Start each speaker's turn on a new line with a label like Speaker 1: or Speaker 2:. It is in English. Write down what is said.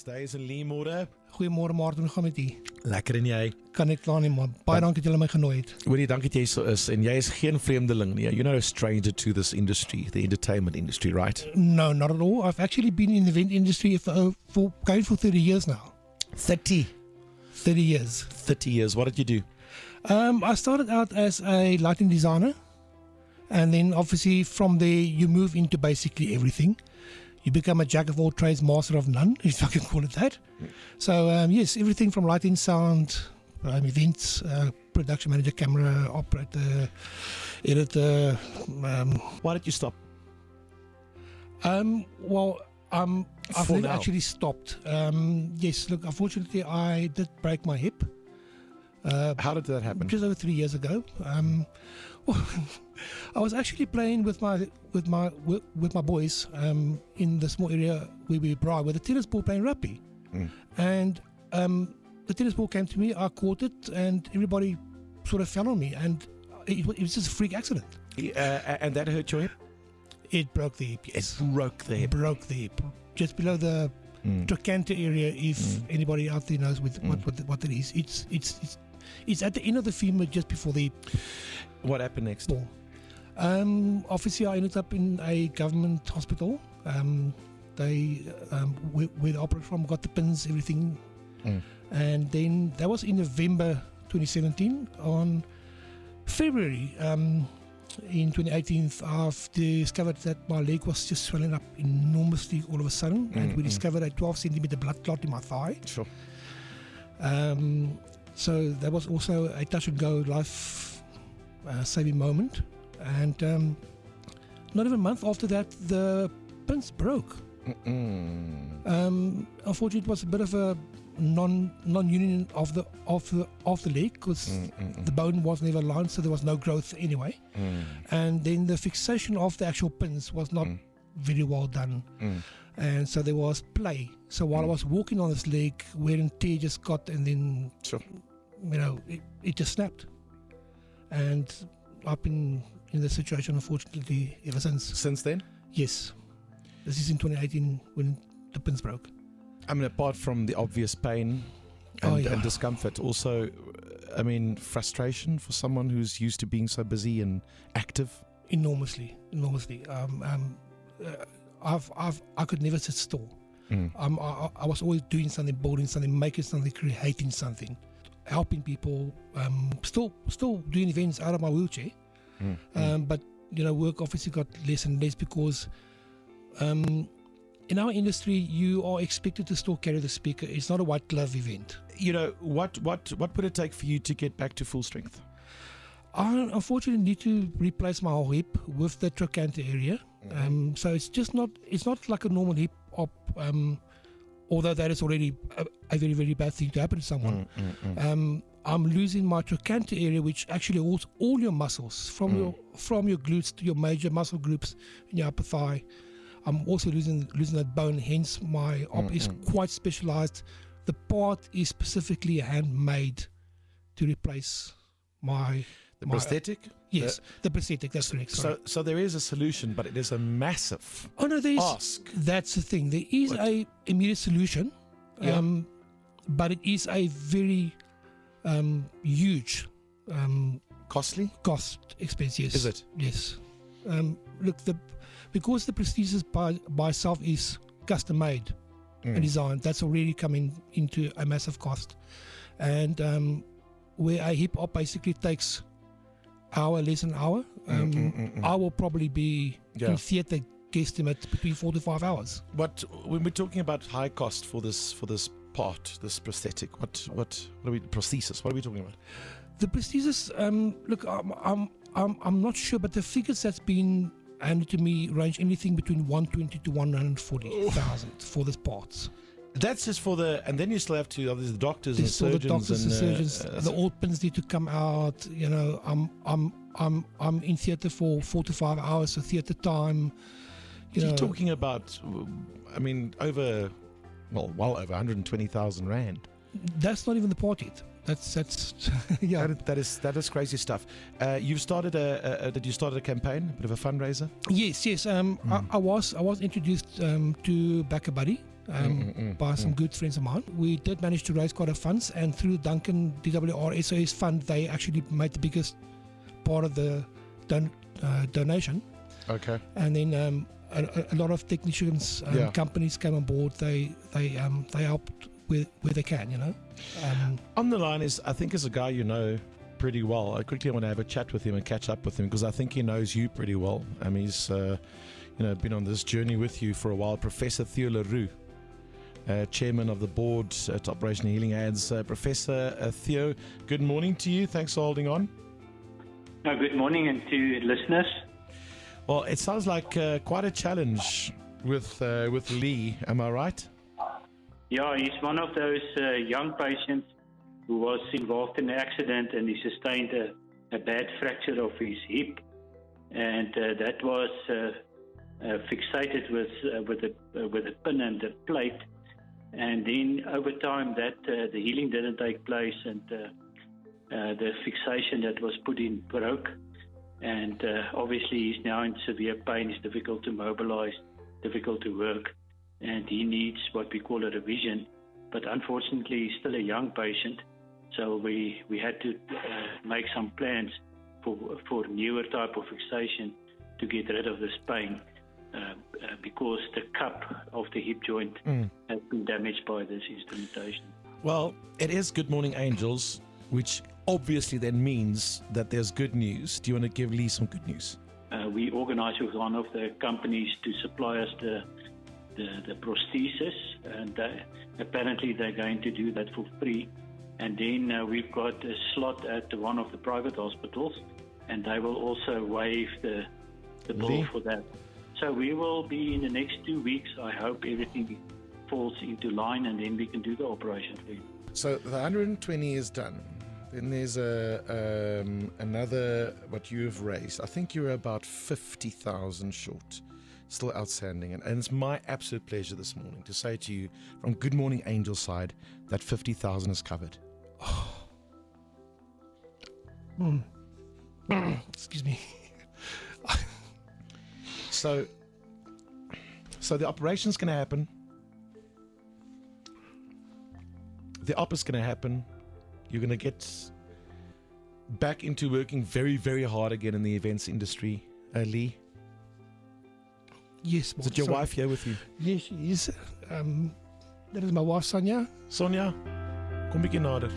Speaker 1: Oosthuizen, Leemore.
Speaker 2: Goeiemôre Maarten, hoe gaan met u?
Speaker 1: Lekker en jy?
Speaker 2: Kan net klaar nie man. Baie dankie dat julle my genooi het.
Speaker 1: Hoorie, dankie dat jy so is. En jy is geen vreemdeling nie. You're not a stranger to this industry, the entertainment industry, right?
Speaker 2: No, not at all. I've actually been in the event industry for going for 30 years now.
Speaker 1: 30
Speaker 2: years.
Speaker 1: 30 years. What did you do?
Speaker 2: I started out as a lighting designer, and then obviously from there you move into basically everything. You become a jack of all trades, master of none, if I can call it that. So yes, everything from lighting, sound, events, production manager, camera operator, editor.
Speaker 1: Why did you stop?
Speaker 2: Well, I've
Speaker 1: For
Speaker 2: never
Speaker 1: now.
Speaker 2: actually stopped. Yes, look, unfortunately I did break my hip.
Speaker 1: How did that happen?
Speaker 2: Just over 3 years ago. Well, I was actually playing with my boys in the small area where we brought with a tennis ball playing rugby, and the tennis ball came to me. I caught it, and everybody sort of fell on me, and it was just a freak accident.
Speaker 1: And that hurt your hip?
Speaker 2: It broke the hip. Yes,
Speaker 1: It broke the hip.
Speaker 2: broke the hip just below the trochanter area. If anybody out there knows what it is, it's at the end of the femur, just before the hip.
Speaker 1: What happened next?
Speaker 2: Ball. Obviously, I ended up in a government hospital. They where the operator from got the pins, everything, and then that was in November 2017. On February in 2018, I've discovered that my leg was just swelling up enormously all of a sudden, and we discovered a 12 centimeter blood clot in my thigh.
Speaker 1: Sure.
Speaker 2: So that was also a touch and go life saving moment, and not even a month after that the pins broke. Unfortunately, it was a bit of a non-union of the leg, because the bone was never aligned, so there was no growth anyway, and then the fixation of the actual pins was not very well done, and so there was play. So while I was walking on this leg, wear and tear just got, and then
Speaker 1: Sure.
Speaker 2: it just snapped. And I've been in the situation, unfortunately, ever since.
Speaker 1: Since then?
Speaker 2: Yes. This is in 2018 when the pins broke.
Speaker 1: I mean, apart from the obvious pain and, and discomfort, also, I mean, frustration for someone who's used to being so busy and active.
Speaker 2: Enormously. I could never sit still. I was always doing something, building something, making something, creating something, helping people, still doing events out of my wheelchair. But work obviously got less and less, because in our industry you are expected to still carry the speaker. It's not a white glove event.
Speaker 1: What would it take for you to get back to full strength?
Speaker 2: I unfortunately need to replace my whole hip with the trochanter area. So it's not like a normal hip op, although that is already a very, very bad thing to happen to someone. I'm losing my trochanter area, which actually holds all your muscles from your glutes to your major muscle groups in your upper thigh. I'm also losing that bone, hence my op is quite specialized. The part is specifically handmade to replace my
Speaker 1: prosthetic?
Speaker 2: Yes, the prosthetic, that's correct. Sorry.
Speaker 1: So there is a solution, but it is a massive ask.
Speaker 2: That's the thing. There is a immediate solution, but it is a very huge
Speaker 1: Costly?
Speaker 2: cost expense. Yes.
Speaker 1: Is it?
Speaker 2: Yes. Look, because the prosthesis by itself is custom made and designed, that's already coming into a massive cost. And where a hip hop basically takes less than an hour, I will probably be in theatre guesstimate between 4 to 5 hours.
Speaker 1: But when we're talking about high cost for this part, this prosthetic, what are we, prosthesis? What are we talking about?
Speaker 2: The prosthesis, look, I'm not sure, but the figures that's been handed to me range anything between 120 to 140,000 for this parts.
Speaker 1: That's just for and then you still have to, obviously, the doctors and
Speaker 2: There's still
Speaker 1: surgeons.
Speaker 2: the doctors and surgeons.
Speaker 1: and
Speaker 2: The old pins need to come out. I'm in theatre for 4 to 5 hours, so theatre time.
Speaker 1: You're talking about, I mean, well over 120,000 rand.
Speaker 2: That's not even the part yet. That's yeah.
Speaker 1: That is crazy stuff. You've started did you start a campaign, a bit of a fundraiser?
Speaker 2: Yes. I was introduced to Back a Buddy by some good friends of mine. We did manage to raise quite a funds, and through Duncan DWR SOS Fund, they actually made the biggest part of the donation.
Speaker 1: Okay.
Speaker 2: And then a lot of technicians, companies came on board. They helped where they can, you know.
Speaker 1: On the line is, I think, is a guy you know pretty well. I quickly want to have a chat with him and catch up with him because I think he knows you pretty well. I mean, he's been on this journey with you for a while. Professor Theo Leroux, chairman of the board at Operation Healing Hands. Professor Theo, good morning to you. Thanks for holding on.
Speaker 3: Good morning, and to listeners.
Speaker 1: Well, it sounds like quite a challenge with Lee. Am I right?
Speaker 3: Yeah, he's one of those young patients who was involved in an accident, and he sustained a bad fracture of his hip, and that was fixated with a pin and a plate. And then over time, that the healing didn't take place, and the fixation that was put in broke. And obviously, he's now in severe pain. It's difficult to mobilize, difficult to work, and he needs what we call a revision. But unfortunately, he's still a young patient, so we had to make some plans for newer type of fixation to get rid of this pain, because the cup of the hip joint has been damaged by this instrumentation.
Speaker 1: Well, it is Good Morning Angels, which obviously then means that there's good news. Do you want to give Lee some good news?
Speaker 3: We organized with one of the companies to supply us the prosthesis, and apparently they're going to do that for free. And then we've got a slot at one of the private hospitals, and they will also waive the bill for that. So we will be in the next 2 weeks. I hope everything falls into line, and then we can do the operation for you.
Speaker 1: So the 120 is done. Then there's another, what you have raised. I think you're about 50,000 short, still outstanding. And it's my absolute pleasure this morning to say to you from Good Morning Angel side that 50,000 is covered.
Speaker 2: Excuse me.
Speaker 1: So the operation's going to happen. The op is going to happen. You're going to get back into working very, very hard again in the events industry. Lee?
Speaker 2: Yes.
Speaker 1: Is it your wife here with you?
Speaker 2: Yes, she is. That is my wife, Sonia.
Speaker 1: Sonia, kom bietjie nader.